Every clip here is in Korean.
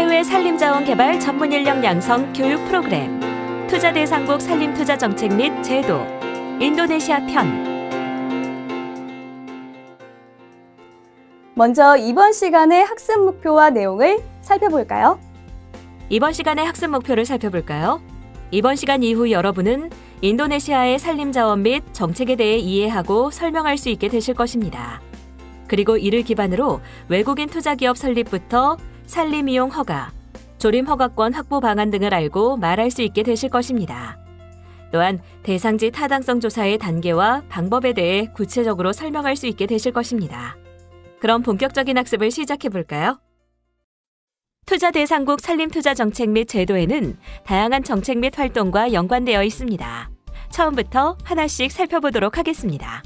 최후의 산림자원 개발 전문 인력 양성 교육 프로그램, 투자대상국 산림투자정책 및 제도, 인도네시아 편. 먼저 이번 시간의 학습 목표와 내용을 살펴볼까요? 이번 시간의 학습 목표를 살펴볼까요? 이번 시간 이후 여러분은 인도네시아의 산림자원 및 정책에 대해 이해하고 설명할 수 있게 되실 것입니다. 그리고 이를 기반으로 외국인 투자기업 설립부터 산림 이용 허가, 조림 허가권 확보 방안 등을 알고 말할 수 있게 되실 것입니다. 또한 대상지 타당성 조사의 단계와 방법에 대해 구체적으로 설명할 수 있게 되실 것입니다. 그럼 본격적인 학습을 시작해 볼까요? 투자대상국 산림투자정책 및 제도에는 다양한 정책 및 활동과 연관되어 있습니다. 처음부터 하나씩 살펴보도록 하겠습니다.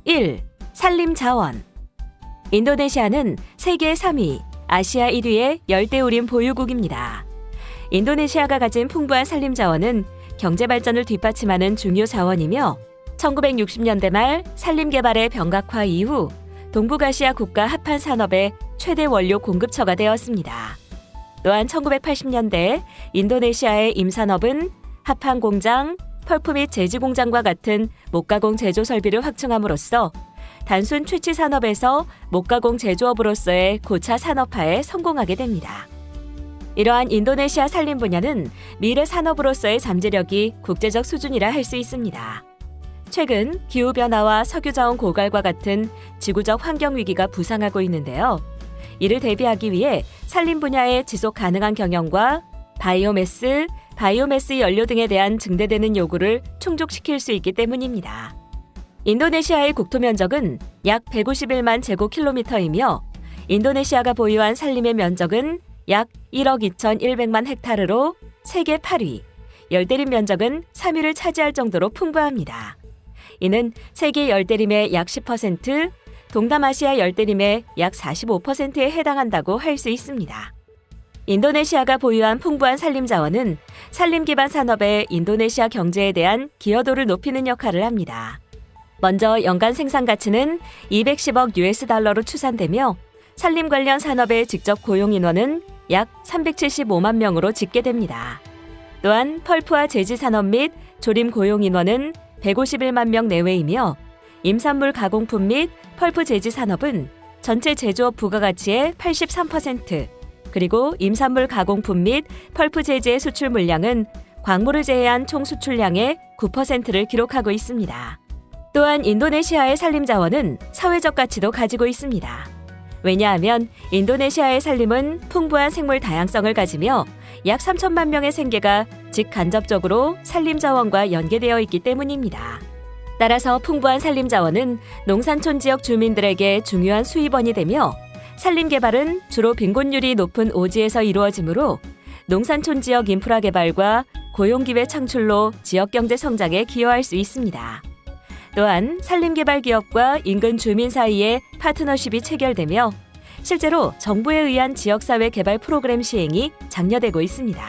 1. 산림자원. 인도네시아는 세계 3위, 아시아 1위의 열대우림 보유국입니다. 인도네시아가 가진 풍부한 산림자원은 경제발전을 뒷받침하는 중요 자원이며 1960년대 말 산림개발의 병각화 이후 동북아시아 국가 합판 산업의 최대 원료 공급처가 되었습니다. 또한 1980년대 인도네시아의 임산업은 합판 공장, 펄프 및 제지 공장과 같은 목가공 제조 설비를 확충함으로써 단순 취치 산업에서 목가공 제조업으로서의 고차 산업화에 성공하게 됩니다. 이러한 인도네시아 산림 분야는 미래 산업으로서의 잠재력이 국제적 수준이라 할 수 있습니다. 최근 기후변화와 석유자원 고갈과 같은 지구적 환경위기가 부상하고 있는데요. 이를 대비하기 위해 산림 분야의 지속 가능한 경영과 바이오매스 연료 등에 대한 증대되는 요구를 충족시킬 수 있기 때문입니다. 인도네시아의 국토 면적은 약 151만 제곱킬로미터이며 인도네시아가 보유한 산림의 면적은 약 1억 2,100만 헥타르로 세계 8위, 열대림 면적은 3위를 차지할 정도로 풍부합니다. 이는 세계 열대림의 약 10%, 동남아시아 열대림의 약 45%에 해당한다고 할 수 있습니다. 인도네시아가 보유한 풍부한 산림자원은 산림 기반 산업의 인도네시아 경제에 대한 기여도를 높이는 역할을 합니다. 먼저 연간 생산 가치는 210억 US달러로 추산되며 산림 관련 산업의 직접 고용 인원은 약 375만 명으로 집계됩니다. 또한 펄프와 제지 산업 및 조림 고용 인원은 151만 명 내외이며 임산물 가공품 및 펄프 제지 산업은 전체 제조업 부가가치의 83%, 그리고 임산물 가공품 및 펄프 제지의 수출 물량은 광물을 제외한 총 수출량의 9%를 기록하고 있습니다. 또한 인도네시아의 산림자원은 사회적 가치도 가지고 있습니다. 왜냐하면 인도네시아의 산림은 풍부한 생물 다양성을 가지며 약 3천만 명의 생계가 직간접적으로 산림자원과 연계되어 있기 때문입니다. 따라서 풍부한 산림자원은 농산촌 지역 주민들에게 중요한 수입원이 되며 산림개발은 주로 빈곤율이 높은 오지에서 이루어지므로 농산촌 지역 인프라 개발과 고용기회 창출로 지역경제 성장에 기여할 수 있습니다. 또한 산림개발 기업과 인근 주민 사이에 파트너십이 체결되며 실제로 정부에 의한 지역사회 개발 프로그램 시행이 장려되고 있습니다.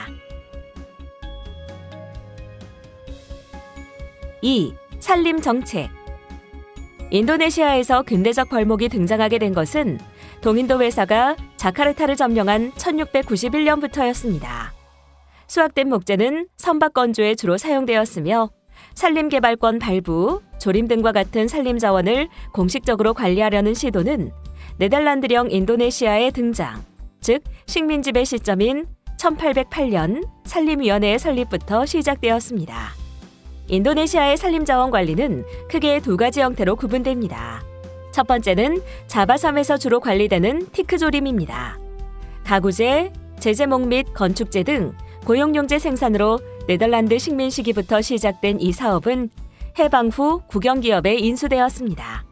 2. 산림 정책. 인도네시아에서 근대적 벌목이 등장하게 된 것은 동인도 회사가 자카르타를 점령한 1691년부터였습니다. 수확된 목재는 선박 건조에 주로 사용되었으며 산림개발권 발부, 조림 등과 같은 산림자원을 공식적으로 관리하려는 시도는 네덜란드령 인도네시아의 등장, 즉 식민지배 시점인 1808년 산림위원회의 설립부터 시작되었습니다. 인도네시아의 산림자원 관리는 크게 두 가지 형태로 구분됩니다. 첫 번째는 자바섬에서 주로 관리되는 티크조림입니다. 가구재, 제재목 및 건축재 등 고용용재 생산으로 네덜란드 식민 시기부터 시작된 이 사업은 해방 후 국영기업에 인수되었습니다.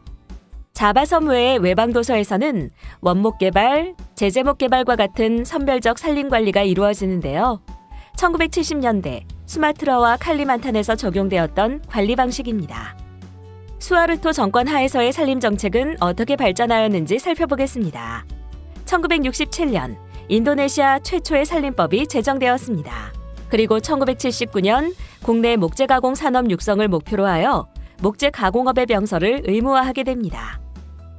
자바섬 외의 외방도서에서는 원목 개발, 제재목 개발과 같은 선별적 산림 관리가 이루어지는데요. 1970년대 수마트라와 칼리만탄에서 적용되었던 관리 방식입니다. 수하르토 정권 하에서의 산림 정책은 어떻게 발전하였는지 살펴보겠습니다. 1967년 인도네시아 최초의 산림법이 제정되었습니다. 그리고 1979년 국내 목재 가공 산업 육성을 목표로 하여 목재 가공업의 병설을 의무화하게 됩니다.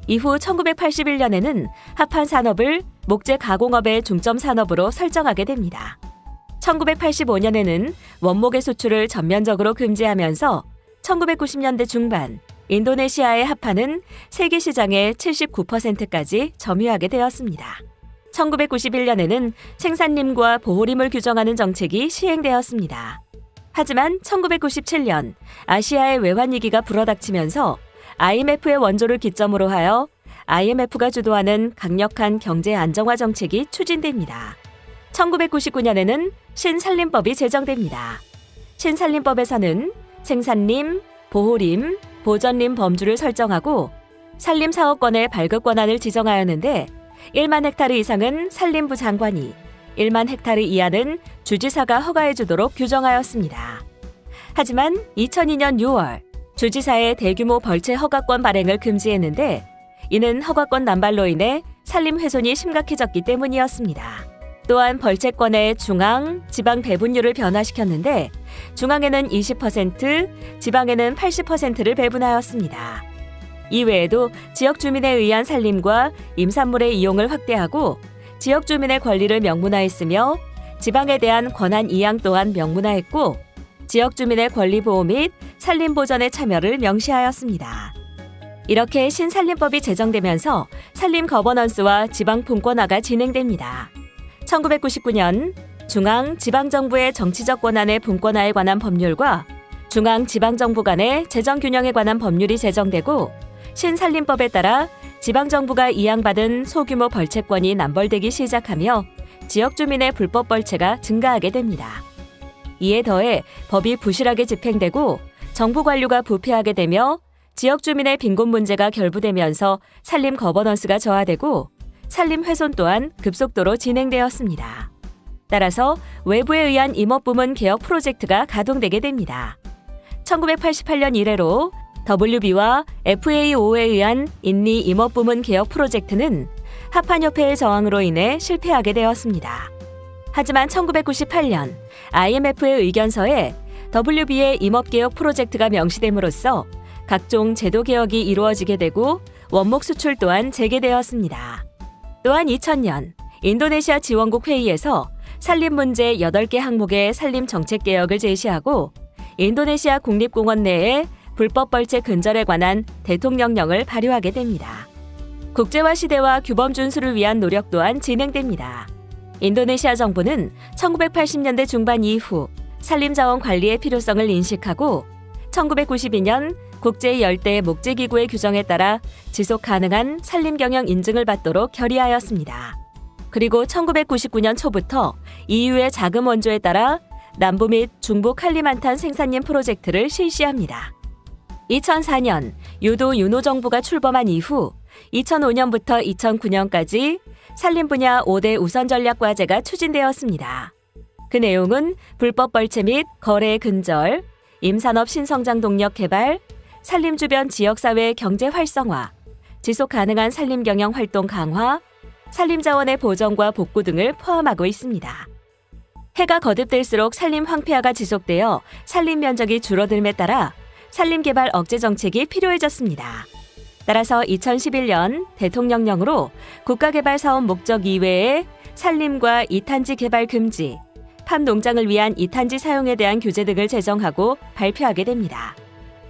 이후 1981년에는 합판 산업을 목재 가공업의 중점 산업으로 설정하게 됩니다. 1985년에는 원목의 수출을 전면적으로 금지하면서 1990년대 중반 인도네시아의 하파는 세계 시장의 79%까지 점유하게 되었습니다. 1991년에는 생산림과 보호림을 규정하는 정책이 시행되었습니다. 하지만 1997년 아시아의 외환위기가 불어닥치면서 IMF의 원조를 기점으로 하여 IMF가 주도하는 강력한 경제 안정화 정책이 추진됩니다. 1999년에는 신산림법이 제정됩니다. 신산림법에서는 생산림, 보호림, 보전림 범주를 설정하고 산림 사업권의 발급 권한을 지정하였는데 1만 헥타르 이상은 산림부 장관이, 1만 헥타르 이하는 주지사가 허가해 주도록 규정하였습니다. 하지만 2002년 6월 주지사의 대규모 벌채 허가권 발행을 금지했는데 이는 허가권 남발로 인해 산림 훼손이 심각해졌기 때문이었습니다. 또한 벌채권의 중앙, 지방 배분율을 변화시켰는데 중앙에는 20%, 지방에는 80%를 배분하였습니다. 이외에도 지역 주민에 의한 산림과 임산물의 이용을 확대하고 지역 주민의 권리를 명문화했으며 지방에 대한 권한 이양 또한 명문화했고 지역 주민의 권리 보호 및 산림 보전에 참여를 명시하였습니다. 이렇게 신산림법이 제정되면서 산림 거버넌스와 지방 분권화가 진행됩니다. 1999년 중앙, 지방정부의 정치적 권한의 분권화에 관한 법률과 중앙, 지방정부 간의 재정균형에 관한 법률이 제정되고 신산림법에 따라 지방정부가 이양받은 소규모 벌채권이 남벌되기 시작하며 지역 주민의 불법 벌채가 증가하게 됩니다. 이에 더해 법이 부실하게 집행되고 정부 관료가 부패하게 되며 지역 주민의 빈곤 문제가 결부되면서 산림 거버넌스가 저하되고 산림 훼손 또한 급속도로 진행되었습니다. 따라서 외부에 의한 임업부문 개혁 프로젝트가 가동되게 됩니다. 1988년 이래로 WB와 FAO에 의한 인리 임업부문 개혁 프로젝트는 하판협회의 저항으로 인해 실패하게 되었습니다. 하지만 1998년 IMF의 의견서에 WB의 임업개혁 프로젝트가 명시됨으로써 각종 제도 개혁이 이루어지게 되고 원목 수출 또한 재개되었습니다. 또한 2000년 인도네시아 지원국 회의에서 산림 문제 8개 항목의 산림 정책 개혁을 제시하고 인도네시아 국립공원 내에 불법 벌채 근절에 관한 대통령령을 발효하게 됩니다. 국제화 시대와 규범 준수를 위한 노력 또한 진행됩니다. 인도네시아 정부는 1980년대 중반 이후 산림 자원 관리의 필요성을 인식하고 1992년 국제 열대 목재 기구의 규정에 따라 지속 가능한 산림 경영 인증을 받도록 결의하였습니다. 그리고 1999년 초부터 EU의 자금 원조에 따라 남부 및 중부 칼리만탄 생산림 프로젝트를 실시합니다. 2004년 유도 윤호 정부가 출범한 이후 2005년부터 2009년까지 산림 분야 5대 우선 전략 과제가 추진되었습니다. 그 내용은 불법 벌채 및 거래 근절, 임산업 신성장 동력 개발, 산림 주변 지역사회 경제 활성화, 지속 가능한 산림 경영 활동 강화, 산림 자원의 보전과 복구 등을 포함하고 있습니다. 해가 거듭될수록 산림 황폐화가 지속되어 산림 면적이 줄어들음에 따라 산림 개발 억제 정책이 필요해졌습니다. 따라서 2011년 대통령령으로 국가개발사업 목적 이외에 산림과 이탄지 개발 금지, 팜 농장을 위한 이탄지 사용에 대한 규제 등을 제정하고 발표하게 됩니다.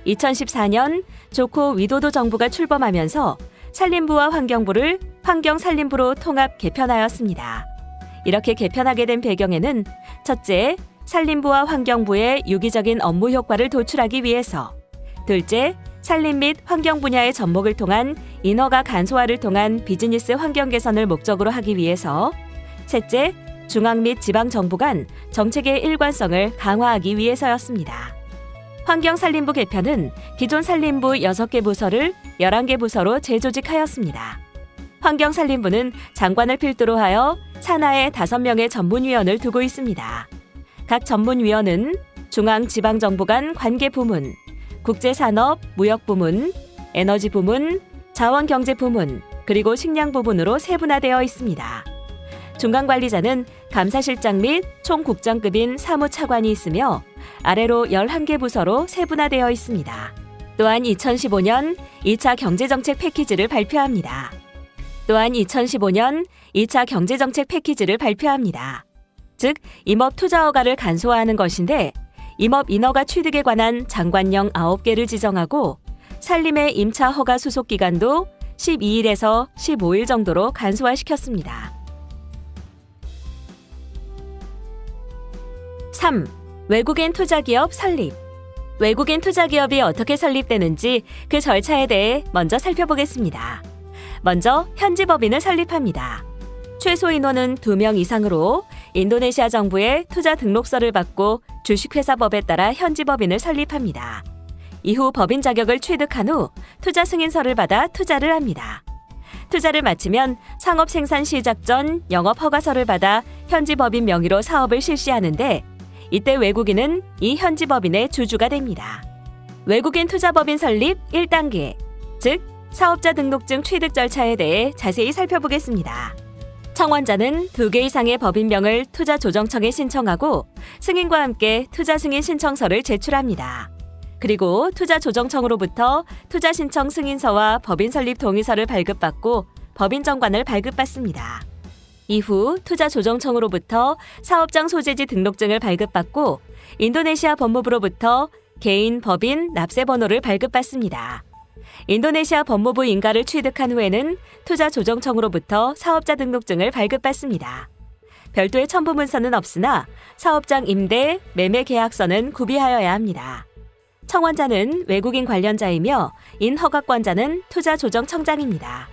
2014년 조코 위도도 정부가 출범하면서 산림부와 환경부를 환경산림부로 통합 개편하였습니다. 이렇게 개편하게 된 배경에는 첫째, 산림부와 환경부의 유기적인 업무 효과를 도출하기 위해서, 둘째, 산림 및 환경 분야의 접목을 통한 인허가 간소화를 통한 비즈니스 환경 개선을 목적으로 하기 위해서, 셋째, 중앙 및 지방 정부 간 정책의 일관성을 강화하기 위해서였습니다. 환경산림부 개편은 기존 산림부 6개 부서를 11개 부서로 재조직하였습니다. 환경산림부는 장관을 필두로 하여 산하에 5명의 전문위원을 두고 있습니다. 각 전문위원은 중앙 지방 정부 간 관계 부문, 국제산업, 무역부문, 에너지부문, 자원경제부문, 그리고 식량부문으로 세분화되어 있습니다. 중간관리자는 감사실장 및 총국장급인 사무차관이 있으며 아래로 11개 부서로 세분화되어 있습니다. 또한 2015년 2차 경제정책 패키지를 발표합니다. 또한 2015년 2차 경제정책 패키지를 발표합니다. 즉, 임업 투자 허가를 간소화하는 것인데 임업 인허가 취득에 관한 장관령 9개를 지정하고 산림의 임차 허가 수속 기간도 12일에서 15일 정도로 간소화시켰습니다. 3. 외국인 투자기업 설립. 외국인 투자기업이 어떻게 설립되는지 그 절차에 대해 먼저 살펴보겠습니다. 먼저 현지 법인을 설립합니다. 최소 인원은 2명 이상으로 인도네시아 정부의 투자 등록서를 받고 주식회사법에 따라 현지 법인을 설립합니다. 이후 법인 자격을 취득한 후 투자 승인서를 받아 투자를 합니다. 투자를 마치면 상업 생산 시작 전 영업 허가서를 받아 현지 법인 명의로 사업을 실시하는데 이때 외국인은 이 현지 법인의 주주가 됩니다. 외국인 투자법인 설립 1단계, 즉 사업자 등록증 취득 절차에 대해 자세히 살펴보겠습니다. 청원자는 2개 이상의 법인명을 투자조정청에 신청하고 승인과 함께 투자승인 신청서를 제출합니다. 그리고 투자조정청으로부터 투자신청 승인서와 법인 설립 동의서를 발급받고 법인정관을 발급받습니다. 이후 투자조정청으로부터 사업장 소재지 등록증을 발급받고 인도네시아 법무부로부터 개인 법인 납세번호를 발급받습니다. 인도네시아 법무부 인가를 취득한 후에는 투자조정청으로부터 사업자 등록증을 발급받습니다. 별도의 첨부문서는 없으나 사업장 임대, 매매 계약서는 구비하여야 합니다. 청원자는 외국인 관련자이며 인허가권자는 투자조정청장입니다.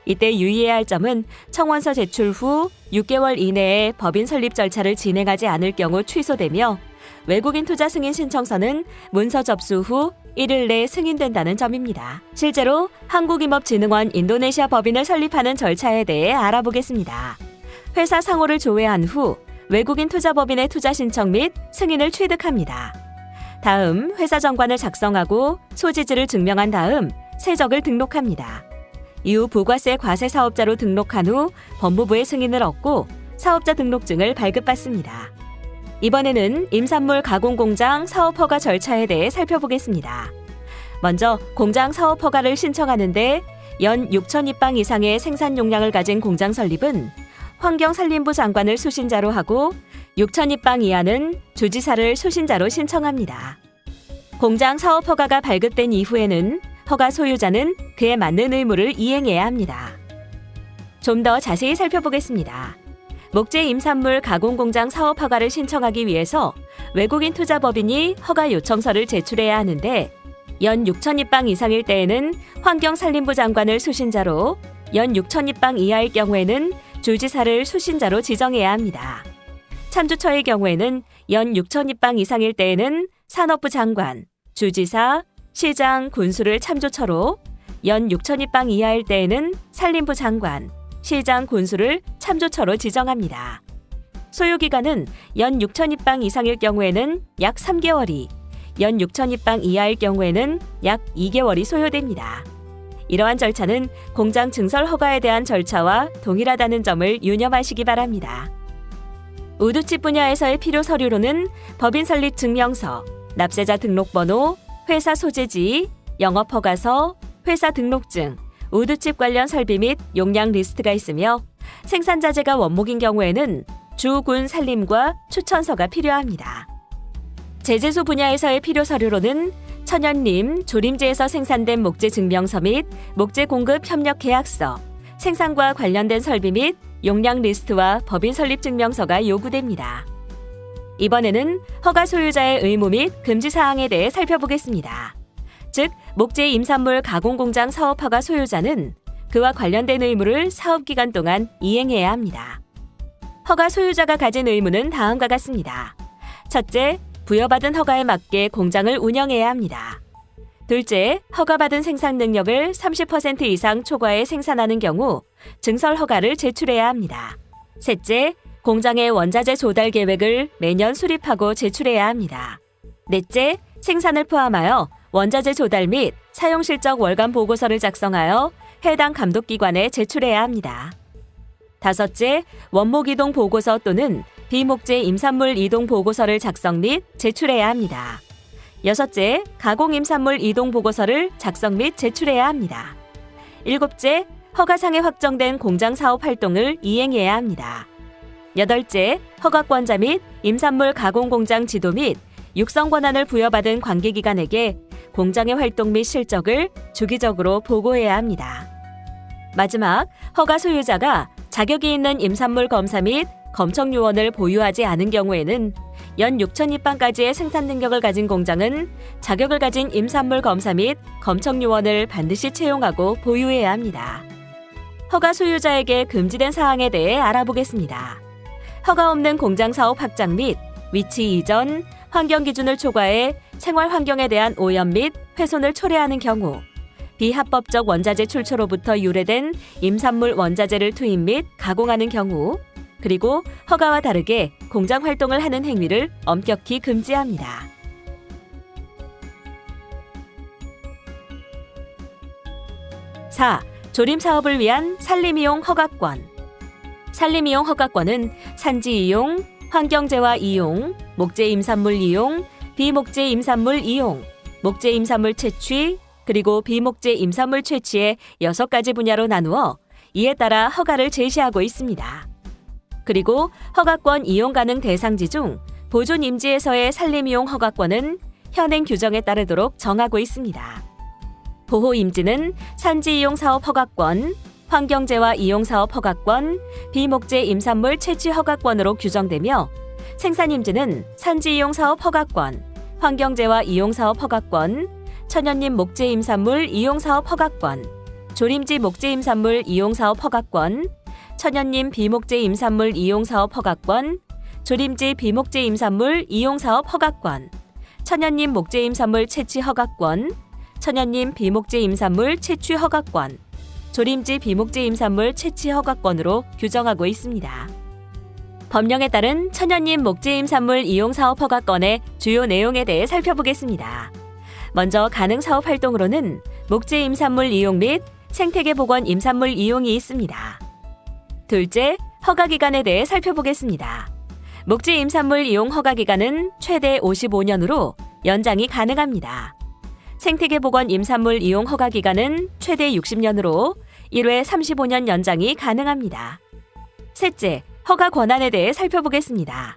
이때 유의해야 할 점은 청원서 제출 후 6개월 이내에 법인 설립 절차를 진행하지 않을 경우 취소되며 외국인 투자 승인 신청서는 문서 접수 후 1일 내에 승인된다는 점입니다. 실제로 한국임업진흥원 인도네시아 법인을 설립하는 절차에 대해 알아보겠습니다. 회사 상호를 조회한 후 외국인 투자법인의 투자 신청 및 승인을 취득합니다. 다음 회사 정관을 작성하고 소지지를 증명한 다음 세적을 등록합니다. 이후 부가세 과세 사업자로 등록한 후 법무부의 승인을 얻고 사업자 등록증을 발급받습니다. 이번에는 임산물 가공 공장 사업 허가 절차에 대해 살펴보겠습니다. 먼저 공장 사업 허가를 신청하는데 연 6천 입방 이상의 생산 용량을 가진 공장 설립은 환경산림부 장관을 수신자로 하고 6천 입방 이하는 주지사를 수신자로 신청합니다. 공장 사업 허가가 발급된 이후에는 허가 소유자는 그에 맞는 의무를 이행해야 합니다. 좀 더 자세히 살펴보겠습니다. 목재 임산물 가공공장 사업 허가를 신청하기 위해서 외국인 투자법인이 허가 요청서를 제출해야 하는데 연 6천 입방 이상일 때에는 환경산림부 장관을 수신자로 연 6천 입방 이하일 경우에는 주지사를 수신자로 지정해야 합니다. 참조처의 경우에는 연 6천 입방 이상일 때에는 산업부 장관, 주지사, 시장, 군수를 참조처로 연 6천 입방 이하일 때에는 산림부 장관, 시장, 군수를 참조처로 지정합니다. 소요기간은 연 6천 입방 이상일 경우에는 약 3개월이, 연 6천 입방 이하일 경우에는 약 2개월이 소요됩니다. 이러한 절차는 공장 증설 허가에 대한 절차와 동일하다는 점을 유념하시기 바랍니다. 우두칩 분야에서의 필요 서류로는 법인 설립 증명서, 납세자 등록번호, 회사 소재지, 영업허가서, 회사 등록증, 우두칩 관련 설비 및 용량 리스트가 있으며 생산자재가 원목인 경우에는 주, 군, 산림과 추천서가 필요합니다. 제재소 분야에서의 필요 서류로는 천연림, 조림제에서 생산된 목재 증명서 및 목재 공급 협력 계약서, 생산과 관련된 설비 및 용량 리스트와 법인 설립 증명서가 요구됩니다. 이번에는 허가 소유자의 의무 및 금지 사항에 대해 살펴보겠습니다. 즉, 목재 임산물 가공공장 사업 허가 소유자는 그와 관련된 의무를 사업기간 동안 이행해야 합니다. 허가 소유자가 가진 의무는 다음과 같습니다. 첫째, 부여받은 허가에 맞게 공장을 운영해야 합니다. 둘째, 허가받은 생산 능력을 30% 이상 초과해 생산하는 경우 증설 허가를 제출해야 합니다. 셋째, 공장의 원자재 조달 계획을 매년 수립하고 제출해야 합니다. 넷째, 생산을 포함하여 원자재 조달 및 사용 실적 월간 보고서를 작성하여 해당 감독기관에 제출해야 합니다. 다섯째, 원목 이동 보고서 또는 비목재 임산물 이동 보고서를 작성 및 제출해야 합니다. 여섯째, 가공 임산물 이동 보고서를 작성 및 제출해야 합니다. 일곱째, 허가상에 확정된 공장 사업 활동을 이행해야 합니다. 8째, 허가권자 및 임산물 가공 공장 지도 및 육성 권한을 부여받은 관계기관에게 공장의 활동 및 실적을 주기적으로 보고해야 합니다. 마지막, 허가 소유자가 자격이 있는 임산물 검사 및 검청 요원을 보유하지 않은 경우에는 연 6천 입방까지의 생산 능력을 가진 공장은 자격을 가진 임산물 검사 및 검청 요원을 반드시 채용하고 보유해야 합니다. 허가 소유자에게 금지된 사항에 대해 알아보겠습니다. 허가 없는 공장 사업 확장 및 위치 이전, 환경 기준을 초과해 생활 환경에 대한 오염 및 훼손을 초래하는 경우, 비합법적 원자재 출처로부터 유래된 임산물 원자재를 투입 및 가공하는 경우, 그리고 허가와 다르게 공장 활동을 하는 행위를 엄격히 금지합니다. (4) 조림 사업을 위한 산림이용 허가권. 산림이용 허가권은 산지 이용, 환경재화 이용, 목재 임산물 이용, 비목재 임산물 이용, 목재 임산물 채취, 그리고 비목재 임산물 채취의 6가지 분야로 나누어 이에 따라 허가를 제시하고 있습니다. 그리고 허가권 이용 가능 대상지 중 보존 임지에서의 산림이용 허가권은 현행 규정에 따르도록 정하고 있습니다. 보호 임지는 산지 이용 사업 허가권, 환경재화 이용 사업 허가권, 비목재 임산물 채취 허가권으로 규정되며, 생산 임지는 산지 이용 사업 허가권, 환경재화 이용 사업 허가권, 천연림 목재 임산물 이용 사업 허가권, 조림지 목재 임산물 이용 사업 허가권, 천연림 비목재 임산물 이용 사업 허가권, 조림지 비목재 임산물 이용 사업 허가권, 천연림 목재 임산물 채취 허가권, 천연림 비목재 임산물 채취 허가권, 조림지 비목재 임산물 채취 허가권으로 규정하고 있습니다. 법령에 따른 천연림 목재 임산물 이용 사업 허가권의 주요 내용에 대해 살펴보겠습니다. 먼저 가능 사업 활동으로는 목재 임산물 이용 및 생태계 복원 임산물 이용이 있습니다. 둘째, 허가 기간에 대해 살펴보겠습니다. 목재 임산물 이용 허가 기간은 최대 55년으로 연장이 가능합니다. 생태계 복원 임산물 이용 허가 기간은 최대 60년으로 1회 35년 연장이 가능합니다. 셋째, 허가 권한에 대해 살펴보겠습니다.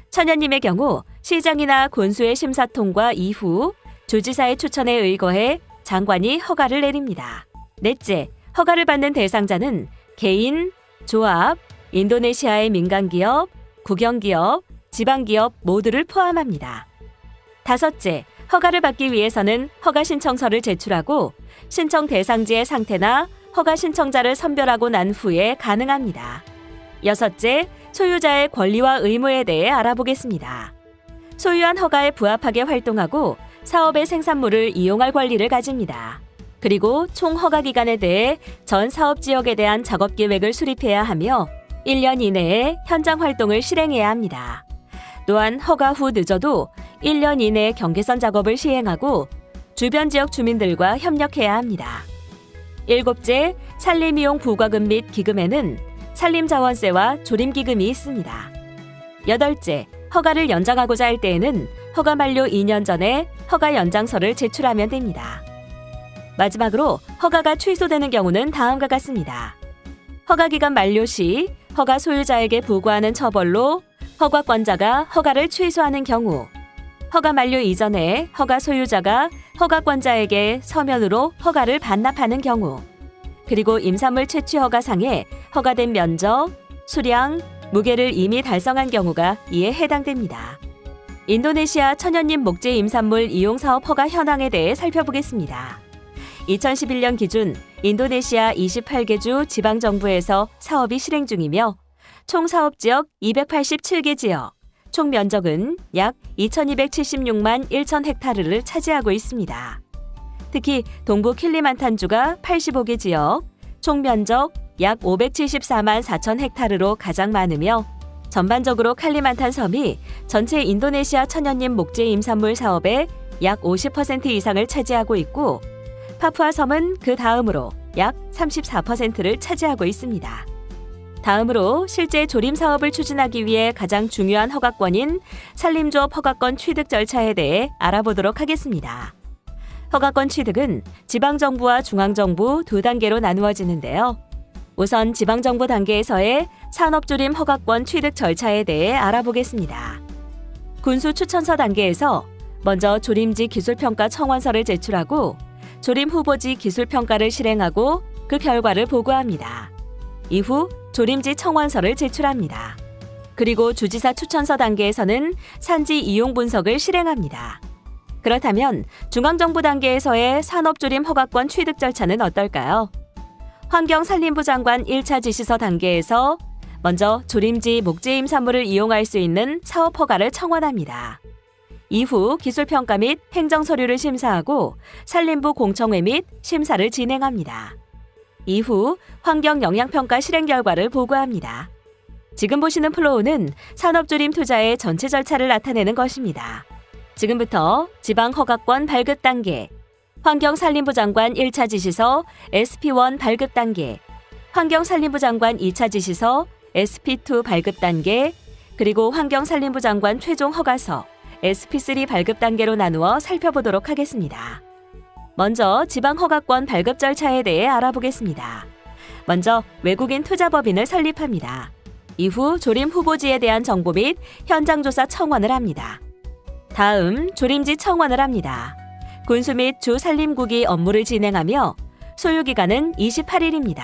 천연림의 경우 시장이나 군수의 심사 통과 이후 주지사의 추천에 의거해 장관이 허가를 내립니다. 넷째, 허가를 받는 대상자는 개인, 조합, 인도네시아의 민간기업, 국영기업, 지방기업 모두를 포함합니다. 다섯째, 허가를 받기 위해서는 허가 신청서를 제출하고 신청 대상지의 상태나 허가 신청자를 선별하고 난 후에 가능합니다. 여섯째, 소유자의 권리와 의무에 대해 알아보겠습니다. 소유한 허가에 부합하게 활동하고 사업의 생산물을 이용할 권리를 가집니다. 그리고 총 허가 기간에 대해 전 사업 지역에 대한 작업 계획을 수립해야 하며 1년 이내에 현장 활동을 실행해야 합니다. 또한 허가 후 늦어도 1년 이내에 경계선 작업을 시행하고 주변 지역 주민들과 협력해야 합니다. 일곱째, 산림이용 부과금 및 기금에는 산림자원세와 조림기금이 있습니다. 여덟째, 허가를 연장하고자 할 때에는 허가 만료 2년 전에 허가 연장서를 제출하면 됩니다. 마지막으로 허가가 취소되는 경우는 다음과 같습니다. 허가기간 만료 시 허가 소유자에게 부과하는 처벌로 허가권자가 허가를 취소하는 경우, 허가 만료 이전에 허가 소유자가 허가권자에게 서면으로 허가를 반납하는 경우, 그리고 임산물 채취 허가상에 허가된 면적, 수량, 무게를 이미 달성한 경우가 이에 해당됩니다. 인도네시아 천연림 목재 임산물 이용 사업 허가 현황에 대해 살펴보겠습니다. 2011년 기준 인도네시아 28개 주 지방정부에서 사업이 실행 중이며 총 사업지역 287개 지역, 총 면적은 약 2276만 1천 헥타르를 차지하고 있습니다. 특히 동부 킬리만탄주가 85개 지역, 총 면적 약 574만 4천 헥타르로 가장 많으며 전반적으로 칼리만탄 섬이 전체 인도네시아 천연림 목재 임산물 사업의 약 50% 이상을 차지하고 있고 파푸아 섬은 그 다음으로 약 34%를 차지하고 있습니다. 다음으로 실제 조림 사업을 추진하기 위해 가장 중요한 허가권인 산림조업 허가권 취득 절차에 대해 알아보도록 하겠습니다. 허가권 취득은 지방정부와 중앙정부 두 단계로 나누어지는데요. 우선 지방정부 단계에서의 산업조림 허가권 취득 절차에 대해 알아보겠습니다. 군수 추천서 단계에서 먼저 조림지 기술평가 청원서를 제출하고 조림 후보지 기술평가를 실행하고 그 결과를 보고합니다. 이후 조림지 청원서를 제출합니다. 그리고 주지사 추천서 단계에서는 산지 이용 분석을 실행합니다. 그렇다면 중앙정부 단계에서의 산업조림 허가권 취득 절차는 어떨까요? 환경산림부 장관 1차 지시서 단계에서 먼저 조림지 목재 임산물을 이용할 수 있는 사업 허가를 청원합니다. 이후 기술평가 및 행정서류를 심사하고 산림부 공청회 및 심사를 진행합니다. 이후 환경영향평가 실행 결과를 보고합니다. 지금 보시는 플로우는 산업조림 투자의 전체 절차를 나타내는 것입니다. 지금부터 지방허가권 발급 단계, 환경산림부 장관 1차 지시서 SP1 발급 단계, 환경산림부 장관 2차 지시서 SP2 발급 단계, 그리고 환경산림부 장관 최종 허가서 SP3 발급 단계로 나누어 살펴보도록 하겠습니다. 먼저 지방허가권 발급 절차에 대해 알아보겠습니다. 먼저 외국인 투자법인을 설립합니다. 이후 조림 후보지에 대한 정보 및 현장조사 청원을 합니다. 다음 조림지 청원을 합니다. 군수 및 주 산림국이 업무를 진행하며 소요기간은 28일입니다.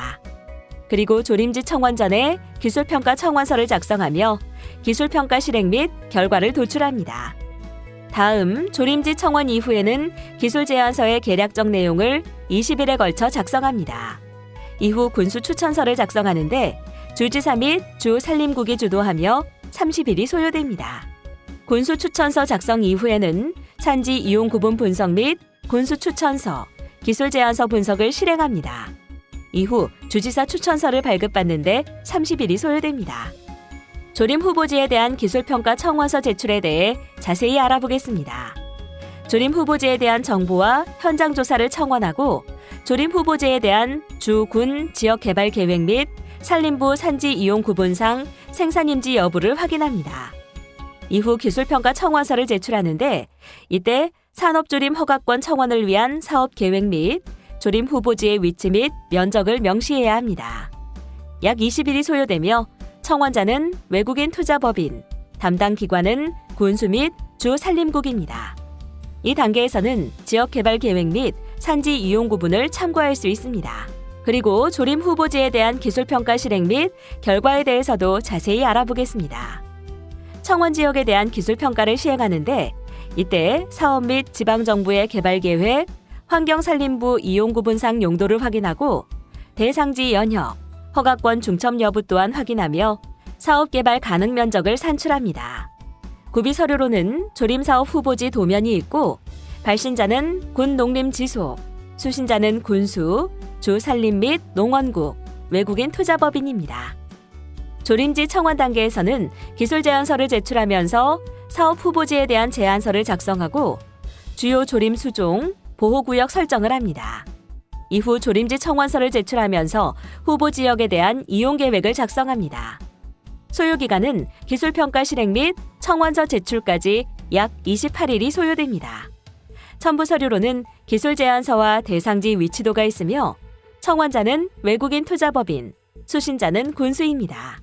그리고 조림지 청원 전에 기술평가 청원서를 작성하며 기술평가 실행 및 결과를 도출합니다. 다음 조림지 청원 이후에는 기술제안서의 계략적 내용을 20일에 걸쳐 작성합니다. 이후 군수 추천서를 작성하는데 주지사 및 주 산림국이 주도하며 30일이 소요됩니다. 군수 추천서 작성 이후에는 산지 이용 구분 분석 및 군수 추천서, 기술 제안서 분석을 실행합니다. 이후 주지사 추천서를 발급받는데 30일이 소요됩니다. 조림 후보지에 대한 기술평가 청원서 제출에 대해 자세히 알아보겠습니다. 조림 후보지에 대한 정보와 현장 조사를 청원하고 조림 후보지에 대한 주, 군, 지역 개발 계획 및 산림부 산지 이용 구분상 생산임지 여부를 확인합니다. 이후 기술평가 청원서를 제출하는데 이때 산업조림 허가권 청원을 위한 사업 계획 및 조림 후보지의 위치 및 면적을 명시해야 합니다. 약 20일이 소요되며 청원자는 외국인 투자법인, 담당 기관은 군수 및 주 산림국입니다. 이 단계에서는 지역 개발 계획 및 산지 이용 구분을 참고할 수 있습니다. 그리고 조림 후보지에 대한 기술평가 실행 및 결과에 대해서도 자세히 알아보겠습니다. 청원 지역에 대한 기술평가를 시행하는데 이때 사업 및 지방정부의 개발계획, 환경산림부 이용구분상 용도를 확인하고 대상지 연협, 허가권 중첩 여부 또한 확인하며 사업개발 가능 면적을 산출합니다. 구비서류로는 조림사업 후보지 도면이 있고 발신자는 군농림지소, 수신자는 군수, 주산림 및 농원국, 외국인 투자법인입니다. 조림지 청원 단계에서는 기술제안서를 제출하면서 사업 후보지에 대한 제안서를 작성하고 주요 조림 수종, 보호구역 설정을 합니다. 이후 조림지 청원서를 제출하면서 후보 지역에 대한 이용 계획을 작성합니다. 소요기간은 기술평가 실행 및 청원서 제출까지 약 28일이 소요됩니다. 첨부 서류로는 기술제안서와 대상지 위치도가 있으며 청원자는 외국인 투자법인, 수신자는 군수입니다.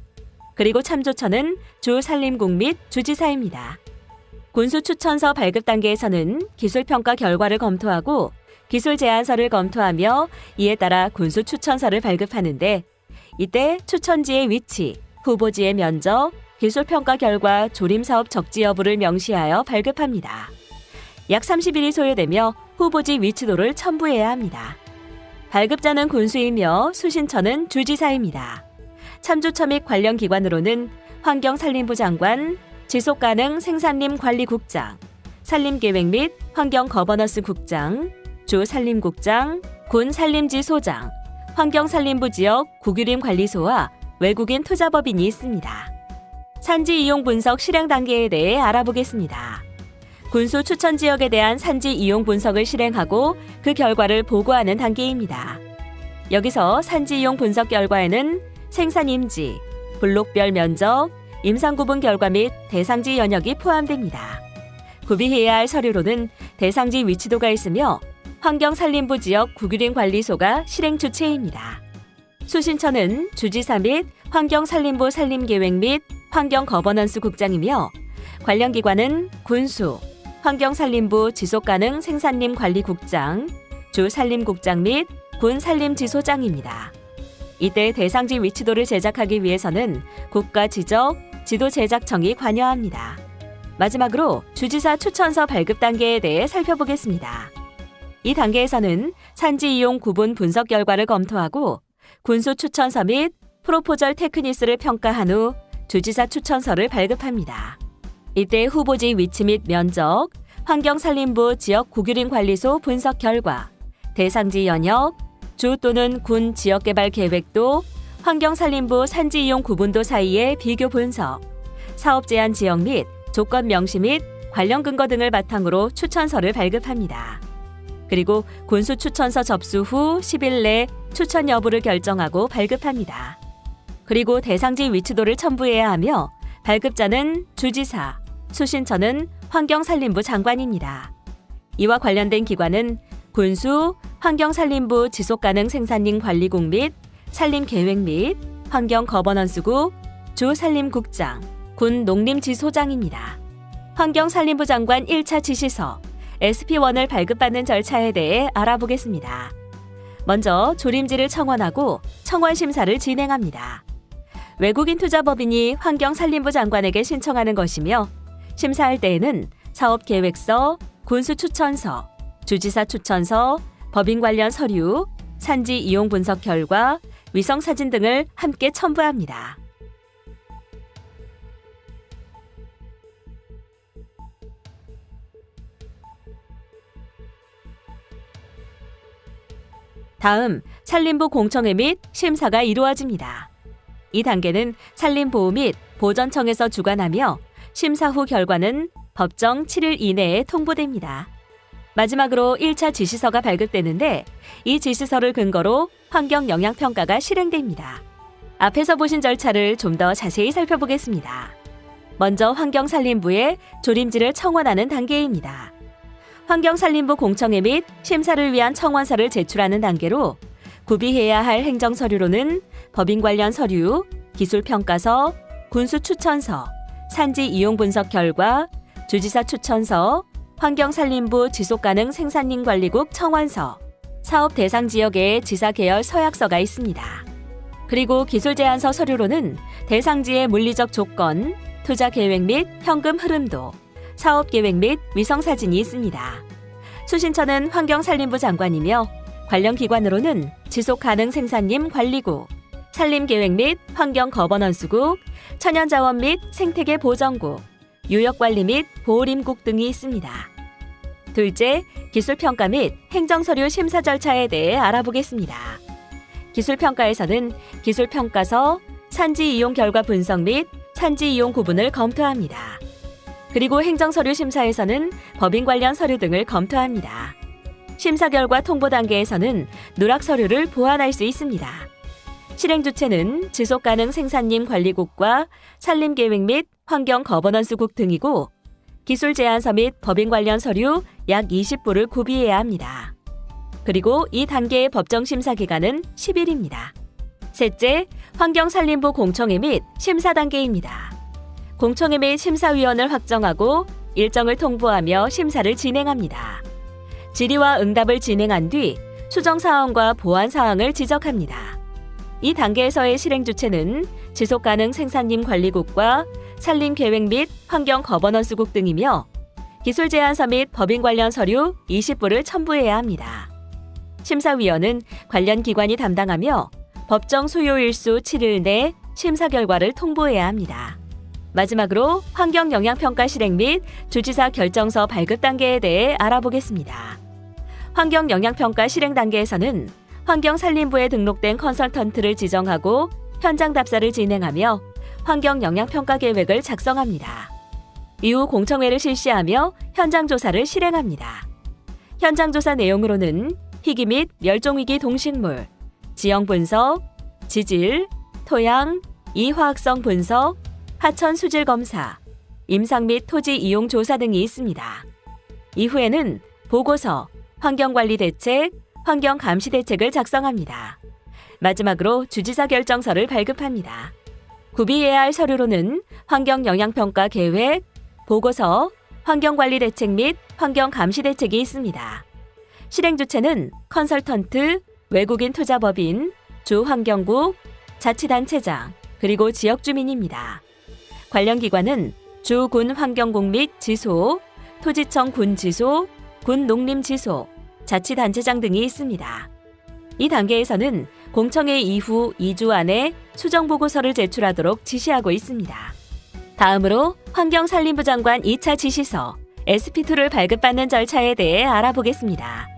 그리고 참조처는 주 산림국 및 주지사입니다. 군수 추천서 발급 단계에서는 기술평가 결과를 검토하고 기술 제안서를 검토하며 이에 따라 군수 추천서를 발급하는데 이때 추천지의 위치, 후보지의 면적, 기술평가 결과 조림사업 적지 여부를 명시하여 발급합니다. 약 30일이 소요되며 후보지 위치도를 첨부해야 합니다. 발급자는 군수이며 수신처는 주지사입니다. 참조처 및 관련 기관으로는 환경산림부 장관, 지속가능 생산림관리국장, 산림계획 및 환경거버넌스국장, 주산림국장, 군산림지소장, 환경산림부 지역 국유림관리소와 외국인 투자법인이 있습니다. 산지 이용 분석 실행 단계에 대해 알아보겠습니다. 군수 추천 지역에 대한 산지 이용 분석을 실행하고 그 결과를 보고하는 단계입니다. 여기서 산지 이용 분석 결과에는 생산임지, 블록별 면적, 임상구분 결과 및 대상지 연역이 포함됩니다. 구비해야 할 서류로는 대상지 위치도가 있으며 환경산림부 지역 구규林관리소가 실행 주체입니다. 수신처는 주지사 및 환경산림부 산림계획 및 환경거버넌스국장이며 관련 기관은 군수, 환경산림부 지속가능 생산림관리국장, 주산림국장 및 군산림지소장입니다. 이때 대상지 위치도를 제작하기 위해서는 국가지적 지도제작청이 관여합니다. 마지막으로 주지사 추천서 발급 단계에 대해 살펴보겠습니다. 이 단계에서는 산지 이용 구분 분석 결과를 검토하고 군수 추천서 및 프로포절 테크니스를 평가한 후 주지사 추천서를 발급합니다. 이때 후보지 위치 및 면적, 환경산림부 지역 구규林관리소 분석 결과, 대상지 연역, 주 또는 군 지역개발 계획도, 환경산림부 산지 이용 구분도 사이의 비교 분석, 사업 제한 지역 및 조건 명시 및 관련 근거 등을 바탕으로 추천서를 발급합니다. 그리고 군수 추천서 접수 후 10일 내 추천 여부를 결정하고 발급합니다. 그리고 대상지 위치도를 첨부해야 하며 발급자는 주지사, 수신처는 환경산림부 장관입니다. 이와 관련된 기관은 군수, 환경산림부 지속가능 생산림관리국 및 산림계획 및 환경거버넌스국, 주산림국장, 군농림지소장입니다. 환경산림부 장관 1차 지시서 SP1을 발급받는 절차에 대해 알아보겠습니다. 먼저 조림지를 청원하고 청원 심사를 진행합니다. 외국인 투자법인이 환경산림부 장관에게 신청하는 것이며 심사할 때에는 사업계획서, 군수추천서, 주지사 추천서, 법인 관련 서류, 산지 이용 분석 결과, 위성사진 등을 함께 첨부합니다. 다음 산림부 공청회 및 심사가 이루어집니다. 이 단계는 산림보호 및 보전청에서 주관하며 심사 후 결과는 법정 7일 이내에 통보됩니다. 마지막으로 1차 지시서가 발급되는데 이 지시서를 근거로 환경영향평가가 실행됩니다. 앞에서 보신 절차를 좀 더 자세히 살펴보겠습니다. 먼저 환경산림부에 조림지를 청원하는 단계입니다. 환경산림부 공청회 및 심사를 위한 청원서를 제출하는 단계로 구비해야 할 행정서류로는 법인 관련 서류, 기술평가서, 군수추천서, 산지 이용 분석 결과, 주지사 추천서, 환경산림부 지속가능 생산림관리국 청원서, 사업 대상 지역의 지사 계열 서약서가 있습니다. 그리고 기술제안서 서류로는 대상지의 물리적 조건, 투자 계획 및 현금 흐름도, 사업 계획 및 위성사진이 있습니다. 수신처는 환경산림부 장관이며 관련 기관으로는 지속가능 생산림 관리국, 산림계획 및 환경거버넌스국, 천연자원 및 생태계 보전국, 유역관리 및 보호림국 등이 있습니다. 둘째, 기술평가 및 행정서류 심사 절차에 대해 알아보겠습니다. 기술평가에서는 기술평가서, 산지 이용 결과 분석 및 산지 이용 구분을 검토합니다. 그리고 행정서류 심사에서는 법인 관련 서류 등을 검토합니다. 심사 결과 통보 단계에서는 누락 서류를 보완할 수 있습니다. 실행 주체는 지속가능 생산림 관리국과 산림계획 및 환경거버넌스국 등이고 기술 제안서 및 법인 관련 서류 약 20부를 구비해야 합니다. 그리고 이 단계의 법정 심사 기간은 10일입니다. 셋째, 환경산림부 공청회 및 심사 단계입니다. 공청회 및 심사위원을 확정하고 일정을 통보하며 심사를 진행합니다. 질의와 응답을 진행한 뒤 수정사항과 보완사항을 지적합니다. 이 단계에서의 실행 주체는 지속가능 생산림 관리국과 산림계획 및 환경거버넌스국 등이며 기술제안서 및 법인 관련 서류 20부를 첨부해야 합니다. 심사위원은 관련 기관이 담당하며 법정 소요일수 7일 내 심사 결과를 통보해야 합니다. 마지막으로 환경영향평가 실행 및 주지사 결정서 발급 단계에 대해 알아보겠습니다. 환경영향평가 실행 단계에서는 환경산림부에 등록된 컨설턴트를 지정하고 현장 답사를 진행하며 환경영향평가 계획을 작성합니다. 이후 공청회를 실시하며 현장 조사를 실행합니다. 현장 조사 내용으로는 희귀 및 멸종위기 동식물, 지형 분석, 지질, 토양, 이화학성 분석, 하천 수질 검사, 임상 및 토지 이용 조사 등이 있습니다. 이후에는 보고서, 환경관리대책, 환경감시대책을 작성합니다. 마지막으로 주지사 결정서를 발급합니다. 구비해야 할 서류로는 환경영향평가 계획, 보고서, 환경관리대책 및 환경감시대책이 있습니다. 실행주체는 컨설턴트, 외국인 투자법인, 주환경국, 자치단체장, 그리고 지역주민입니다. 관련 기관은 주 군환경국 및 지소, 토지청 군지소, 군농림지소, 자치단체장 등이 있습니다. 이 단계에서는 공청회 이후 2주 안에 수정보고서를 제출하도록 지시하고 있습니다. 다음으로 환경산림부 장관 2차 지시서 SP2를 발급받는 절차에 대해 알아보겠습니다.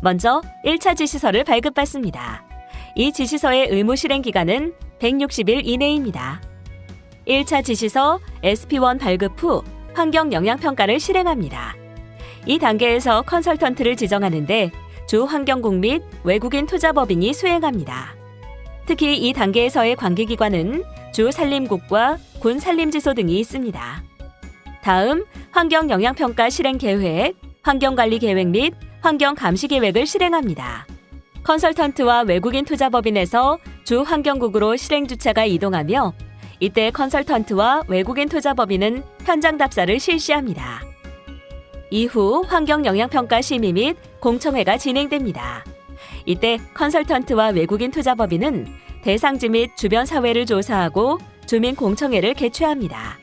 먼저 1차 지시서를 발급받습니다. 이 지시서의 의무 실행 기간은 160일 이내입니다. 1차 지시서 SP1 발급 후 환경영향평가를 실행합니다. 이 단계에서 컨설턴트를 지정하는데 주환경국 및 외국인 투자법인이 수행합니다. 특히 이 단계에서의 관계기관은 주산림국과 군산림지소 등이 있습니다. 다음 환경영향평가 실행계획, 환경관리계획 및 환경감시계획을 실행합니다. 컨설턴트와 외국인 투자법인에서 주환경국으로 실행주체가 이동하며 이때 컨설턴트와 외국인 투자법인은 현장 답사를 실시합니다. 이후 환경영향평가 심의 및 공청회가 진행됩니다. 이때 컨설턴트와 외국인 투자법인은 대상지 및 주변 사회를 조사하고 주민 공청회를 개최합니다.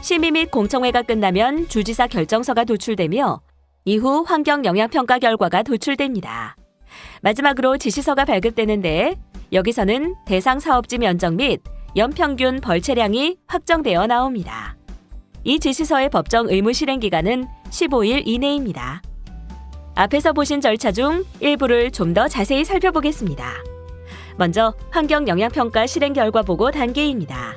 심의 및 공청회가 끝나면 주지사 결정서가 도출되며 이후 환경영향평가 결과가 도출됩니다. 마지막으로 지시서가 발급되는데 여기서는 대상 사업지 면적 및 연평균 벌채량이 확정되어 나옵니다. 이 지시서의 법정 의무 실행 기간은 15일 이내입니다. 앞에서 보신 절차 중 일부를 좀 더 자세히 살펴보겠습니다. 먼저 환경영향평가 실행 결과 보고 단계입니다.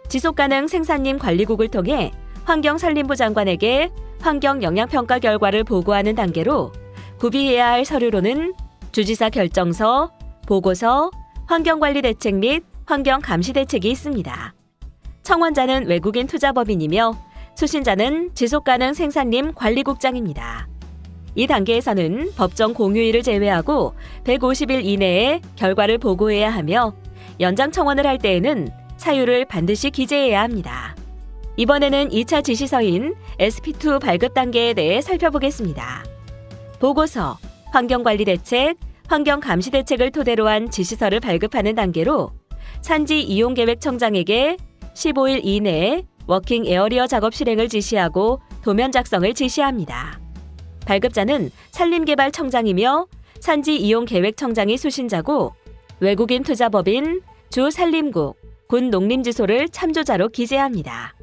지속가능 생산림 관리국을 통해 환경산림부 장관에게 환경영향평가 결과를 보고하는 단계로 구비해야 할 서류로는 주지사 결정서, 보고서, 환경관리대책 및 환경감시대책이 있습니다. 청원자는 외국인 투자법인이며 수신자는 지속가능 생산림 관리국장입니다. 이 단계에서는 법정 공휴일을 제외하고 150일 이내에 결과를 보고해야 하며 연장 청원을 할 때에는 사유를 반드시 기재해야 합니다. 이번에는 2차 지시서인 SP2 발급 단계에 대해 살펴보겠습니다. 보고서, 환경관리대책, 환경감시대책을 토대로 한 지시서를 발급하는 단계로 산지이용계획청장에게 15일 이내에 워킹 에어리어 작업 실행을 지시하고 도면 작성을 지시합니다. 발급자는 산림개발청장이며 산지이용계획청장이 수신자고 외국인 투자법인, 주산림국, 군농림지소를 참조자로 기재합니다.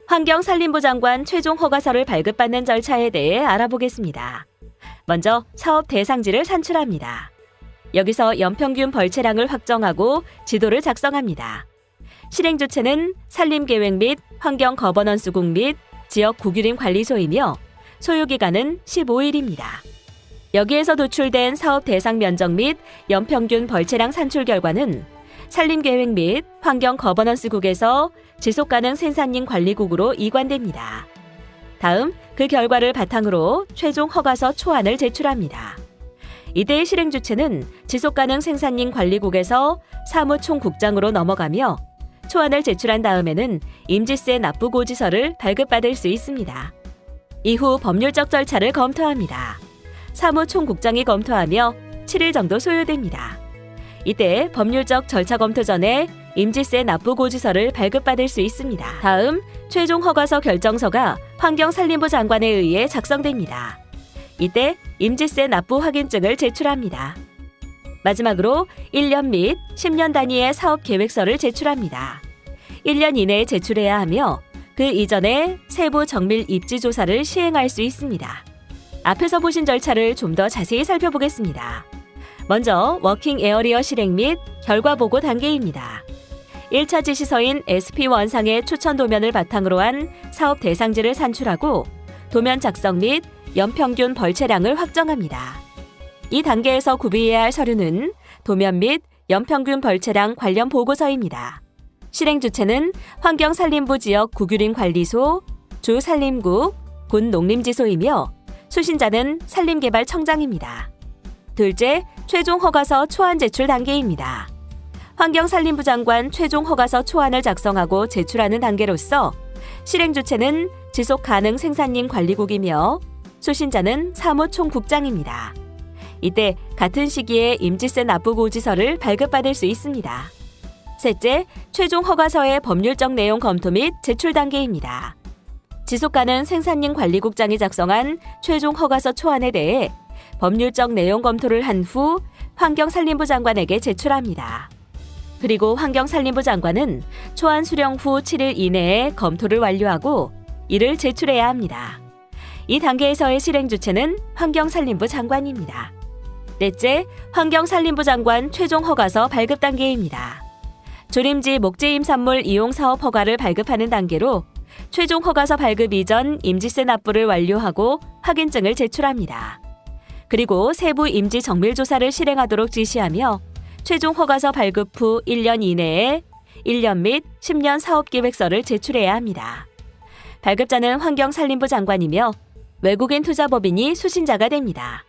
환경산림부 장관 최종 허가서를 발급받는 절차에 대해 알아보겠습니다. 먼저 사업 대상지를 산출합니다. 여기서 연평균 벌채량을 확정하고 지도를 작성합니다. 실행주체는 산림계획 및 환경거버넌스국 및 지역국유림관리소이며 소요기간은 15일입니다. 여기에서 도출된 사업 대상 면적 및 연평균 벌채량 산출 결과는 산림계획 및 환경거버넌스국에서 지속가능 생산림 관리국으로 이관됩니다. 다음 그 결과를 바탕으로 최종 허가서 초안을 제출합니다. 이때의 실행주체는 지속가능 생산림 관리국에서 사무총국장으로 넘어가며 초안을 제출한 다음에는 임지세 납부고지서를 발급받을 수 있습니다. 이후 법률적 절차를 검토합니다. 사무총국장이 검토하며 7일 정도 소요됩니다. 이때 법률적 절차 검토 전에 임지세 납부고지서를 발급받을 수 있습니다. 다음 최종 허가서 결정서가 환경산림부 장관에 의해 작성됩니다. 이때 임지세 납부 확인증을 제출합니다. 마지막으로 1년 및 10년 단위의 사업 계획서를 제출합니다. 1년 이내에 제출해야 하며 그 이전에 세부 정밀 입지 조사를 시행할 수 있습니다. 앞에서 보신 절차를 좀 더 자세히 살펴보겠습니다. 먼저 워킹 에어리어 실행 및 결과 보고 단계입니다. 1차 지시서인 SP1상의 추천 도면을 바탕으로 한 사업 대상지를 산출하고 도면 작성 및 연평균 벌채량을 확정합니다. 이 단계에서 구비해야 할 서류는 도면 및 연평균 벌채량 관련 보고서입니다. 실행 주체는 환경산림부 지역 국유림관리소, 주산림국, 군농림지소이며 수신자는 산림개발청장입니다. 둘째, 최종 허가서 초안 제출 단계입니다. 환경산림부 장관 최종 허가서 초안을 작성하고 제출하는 단계로서 실행 주체는 지속가능생산림관리국이며 수신자는 사무총국장입니다. 이때 같은 시기에 임지세 납부고지서를 발급받을 수 있습니다. 셋째, 최종 허가서의 법률적 내용 검토 및 제출 단계입니다. 지속가능생산림관리국장이 작성한 최종 허가서 초안에 대해 법률적 내용 검토를 한 후 환경산림부 장관에게 제출합니다. 그리고 환경산림부 장관은 초안 수령 후 7일 이내에 검토를 완료하고 이를 제출해야 합니다. 이 단계에서의 실행 주체는 환경산림부 장관입니다. 넷째, 환경산림부 장관 최종 허가서 발급 단계입니다. 조림지 목재임산물 이용 사업 허가를 발급하는 단계로 최종 허가서 발급 이전 임지세 납부를 완료하고 확인증을 제출합니다. 그리고 세부 임지 정밀 조사를 실행하도록 지시하며 최종 허가서 발급 후 1년 이내에 1년 및 10년 사업계획서를 제출해야 합니다. 발급자는 환경산림부 장관이며 외국인 투자법인이 수신자가 됩니다.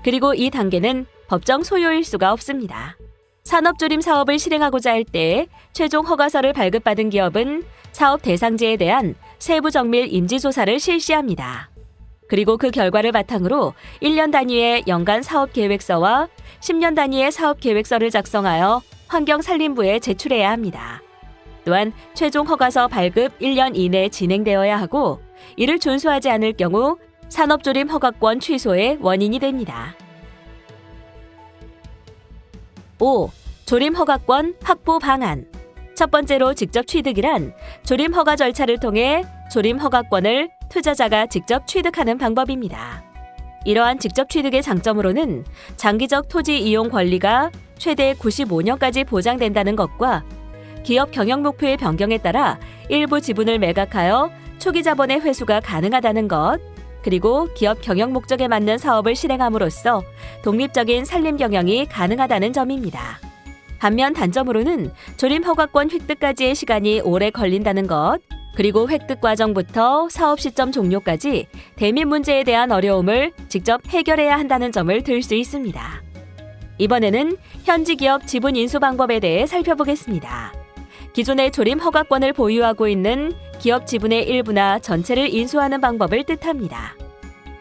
그리고 이 단계는 법정 소요일 수가 없습니다. 산업조림 사업을 실행하고자 할 때 최종 허가서를 발급받은 기업은 사업 대상지에 대한 세부 정밀 임지조사를 실시합니다. 그리고 그 결과를 바탕으로 1년 단위의 연간 사업계획서와 10년 단위의 사업계획서를 작성하여 환경산림부에 제출해야 합니다. 또한 최종 허가서 발급 1년 이내에 진행되어야 하고 이를 준수하지 않을 경우 산업조림 허가권 취소의 원인이 됩니다. 5. 조림 허가권 확보 방안. 첫 번째로 직접 취득이란 조림 허가 절차를 통해 조림 허가권을 투자자가 직접 취득하는 방법입니다. 이러한 직접 취득의 장점으로는 장기적 토지 이용 권리가 최대 95년까지 보장된다는 것과 기업 경영 목표의 변경에 따라 일부 지분을 매각하여 초기 자본의 회수가 가능하다는 것, 그리고 기업 경영 목적에 맞는 사업을 실행함으로써 독립적인 산림 경영이 가능하다는 점입니다. 반면 단점으로는 조림 허가권 획득까지의 시간이 오래 걸린다는 것, 그리고 획득 과정부터 사업 시점 종료까지 대미 문제에 대한 어려움을 직접 해결해야 한다는 점을 들 수 있습니다. 이번에는 현지 기업 지분 인수 방법에 대해 살펴보겠습니다. 기존의 조림 허가권을 보유하고 있는 기업 지분의 일부나 전체를 인수하는 방법을 뜻합니다.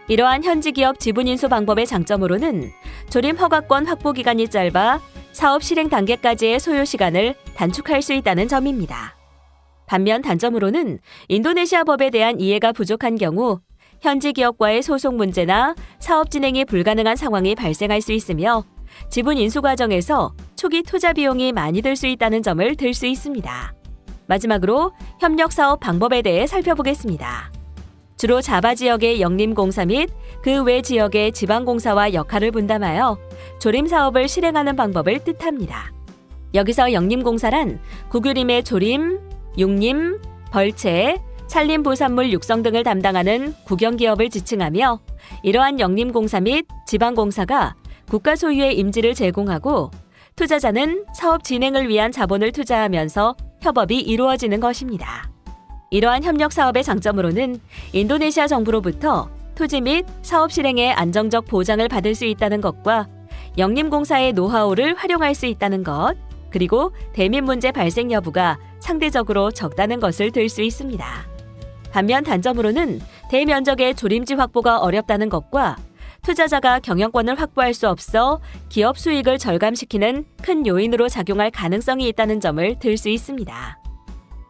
이러한 현지 기업 지분 인수 방법의 장점으로는 조림 허가권 확보 기간이 짧아 사업 실행 단계까지의 소요 시간을 단축할 수 있다는 점입니다. 반면 단점으로는 인도네시아 법에 대한 이해가 부족한 경우 현지 기업과의 소송 문제나 사업 진행이 불가능한 상황이 발생할 수 있으며 지분 인수 과정에서 초기 투자 비용이 많이 들 수 있다는 점을 들 수 있습니다. 마지막으로 협력 사업 방법에 대해 살펴보겠습니다. 주로 자바 지역의 영림공사 및 그 외 지역의 지방공사와 역할을 분담하여 조림 사업을 실행하는 방법을 뜻합니다. 여기서 영림공사란 국유림의 조림, 육림, 벌채, 산림부산물 육성 등을 담당하는 국영기업을 지칭하며 이러한 영림공사 및 지방공사가 국가 소유의 임지를 제공하고 투자자는 사업 진행을 위한 자본을 투자하면서 협업이 이루어지는 것입니다. 이러한 협력 사업의 장점으로는 인도네시아 정부로부터 토지 및 사업 실행의 안정적 보장을 받을 수 있다는 것과 영림공사의 노하우를 활용할 수 있다는 것, 그리고 대민 문제 발생 여부가 상대적으로 적다는 것을 들 수 있습니다. 반면 단점으로는 대면적의 조림지 확보가 어렵다는 것과 투자자가 경영권을 확보할 수 없어 기업 수익을 절감시키는 큰 요인으로 작용할 가능성이 있다는 점을 들 수 있습니다.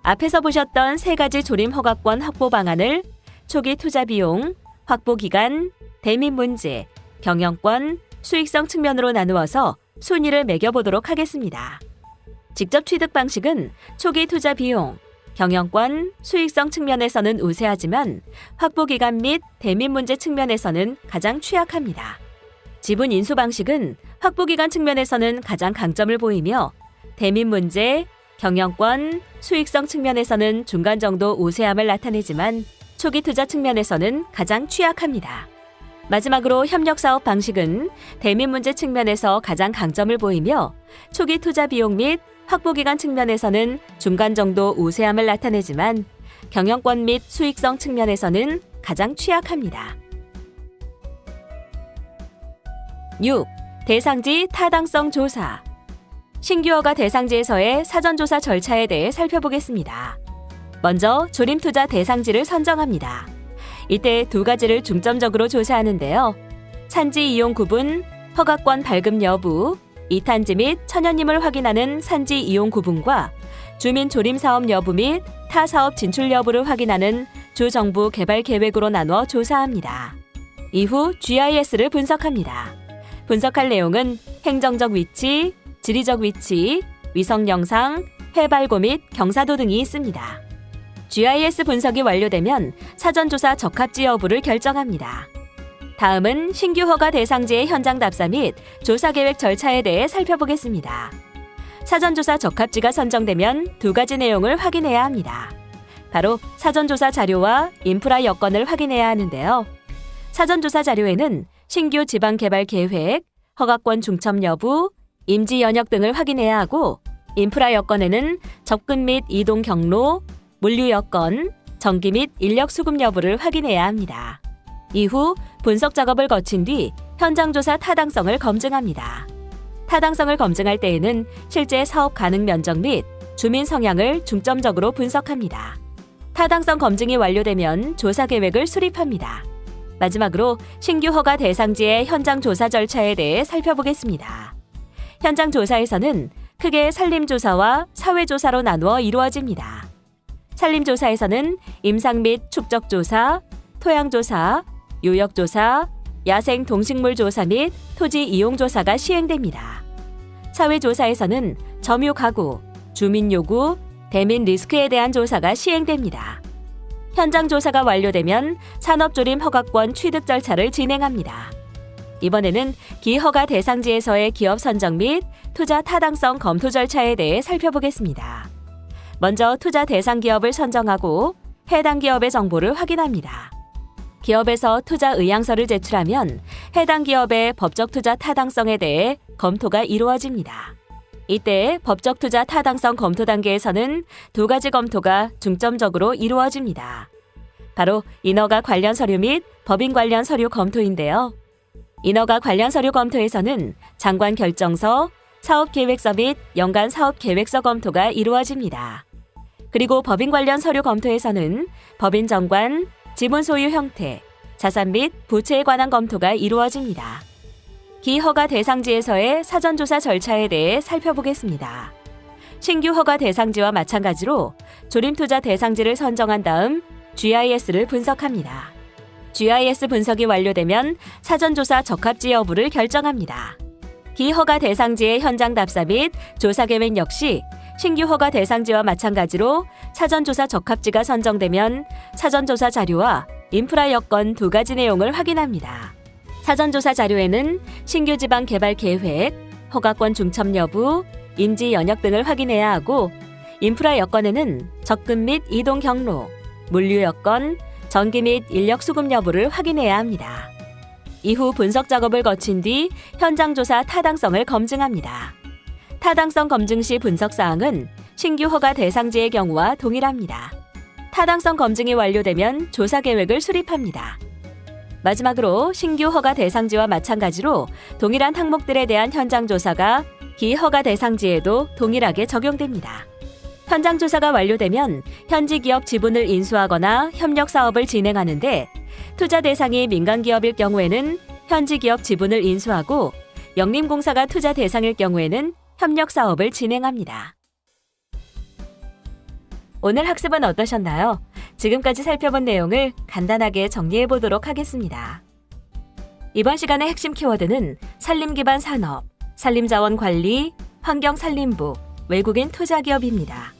앞에서 보셨던 세 가지 조림 허가권 확보 방안을 초기 투자 비용, 확보 기간, 대민 문제, 경영권, 수익성 측면으로 나누어서 순위를 매겨보도록 하겠습니다. 직접 취득 방식은 초기 투자 비용, 경영권, 수익성 측면에서는 우세하지만 확보 기간 및 대민 문제 측면에서는 가장 취약합니다. 지분 인수 방식은 확보 기간 측면에서는 가장 강점을 보이며 대민 문제, 경영권, 수익성 측면에서는 중간 정도 우세함을 나타내지만 초기 투자 측면에서는 가장 취약합니다. 마지막으로 협력 사업 방식은 대민 문제 측면에서 가장 강점을 보이며 초기 투자 비용 및 확보 기간 측면에서는 중간 정도 우세함을 나타내지만 경영권 및 수익성 측면에서는 가장 취약합니다. 6. 대상지 타당성 조사. 신규 허가 대상지에서의 사전조사 절차에 대해 살펴보겠습니다. 먼저 조림투자 대상지를 선정합니다. 이때 두 가지를 중점적으로 조사하는데요. 산지 이용 구분, 허가권 발급 여부, 이탄지 및 천연임을 확인하는 산지 이용 구분과 주민 조림 사업 여부 및 타 사업 진출 여부를 확인하는 주정부 개발 계획으로 나누어 조사합니다. 이후 GIS를 분석합니다. 분석할 내용은 행정적 위치, 지리적 위치, 위성 영상, 해발고 및 경사도 등이 있습니다. GIS 분석이 완료되면 사전조사 적합지 여부를 결정합니다. 다음은 신규 허가 대상지의 현장 답사 및 조사 계획 절차에 대해 살펴보겠습니다. 사전조사 적합지가 선정되면 두 가지 내용을 확인해야 합니다. 바로 사전조사 자료와 인프라 여건을 확인해야 하는데요. 사전조사 자료에는 신규 지방개발 계획, 허가권 중첩 여부, 임지 연역 등을 확인해야 하고, 인프라 여건에는 접근 및 이동 경로, 물류 여건, 전기 및 인력 수급 여부를 확인해야 합니다. 이후 분석 작업을 거친 뒤 현장 조사 타당성을 검증합니다. 타당성을 검증할 때에는 실제 사업 가능 면적 및 주민 성향을 중점적으로 분석합니다. 타당성 검증이 완료되면 조사 계획을 수립합니다. 마지막으로 신규 허가 대상지의 현장 조사 절차에 대해 살펴보겠습니다. 현장 조사에서는 크게 산림조사와 사회조사로 나누어 이루어집니다. 산림조사에서는 임상 및 축적조사, 토양조사, 요역조사, 야생 동식물 조사 및 토지 이용 조사가 시행됩니다. 사회조사에서는 점유 가구, 주민 요구, 대민 리스크에 대한 조사가 시행됩니다. 현장 조사가 완료되면 산업조림 허가권 취득 절차를 진행합니다. 이번에는 기허가 대상지에서의 기업 선정 및 투자 타당성 검토 절차에 대해 살펴보겠습니다. 먼저 투자 대상 기업을 선정하고 해당 기업의 정보를 확인합니다. 기업에서 투자 의향서를 제출하면 해당 기업의 법적 투자 타당성에 대해 검토가 이루어집니다. 이때 법적 투자 타당성 검토 단계에서는 두 가지 검토가 중점적으로 이루어집니다. 바로 인허가 관련 서류 및 법인 관련 서류 검토인데요. 인허가 관련 서류 검토에서는 장관 결정서, 사업계획서 및 연간 사업계획서 검토가 이루어집니다. 그리고 법인 관련 서류 검토에서는 법인 정관, 지분 소유 형태, 자산 및 부채에 관한 검토가 이루어집니다. 기허가 대상지에서의 사전조사 절차에 대해 살펴보겠습니다. 신규 허가 대상지와 마찬가지로 조림투자 대상지를 선정한 다음 GIS를 분석합니다. GIS 분석이 완료되면 사전조사 적합지 여부를 결정합니다. 기허가 대상지의 현장 답사 및 조사 계획 역시 신규 허가 대상지와 마찬가지로 사전조사 적합지가 선정되면 사전조사 자료와 인프라 여건 두 가지 내용을 확인합니다. 사전조사 자료에는 신규 지방 개발 계획, 허가권 중첩 여부, 임지 연역 등을 확인해야 하고, 인프라 여건에는 접근 및 이동 경로, 물류 여건, 전기 및 인력 수급 여부를 확인해야 합니다. 이후 분석 작업을 거친 뒤 현장 조사 타당성을 검증합니다. 타당성 검증 시 분석 사항은 신규 허가 대상지의 경우와 동일합니다. 타당성 검증이 완료되면 조사 계획을 수립합니다. 마지막으로 신규 허가 대상지와 마찬가지로 동일한 항목들에 대한 현장 조사가 기허가 대상지에도 동일하게 적용됩니다. 현장 조사가 완료되면 현지 기업 지분을 인수하거나 협력 사업을 진행하는데, 투자 대상이 민간 기업일 경우에는 현지 기업 지분을 인수하고 영림공사가 투자 대상일 경우에는 협력 사업을 진행합니다. 오늘 학습은 어떠셨나요? 지금까지 살펴본 내용을 간단하게 정리해 보도록 하겠습니다. 이번 시간의 핵심 키워드는 산림 기반 산업, 산림자원 관리, 환경산림부, 외국인 투자기업입니다.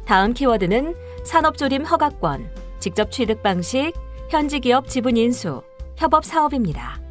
다음 키워드는 산업조림 허가권, 직접 취득 방식, 현지 기업 지분 인수, 협업 사업입니다.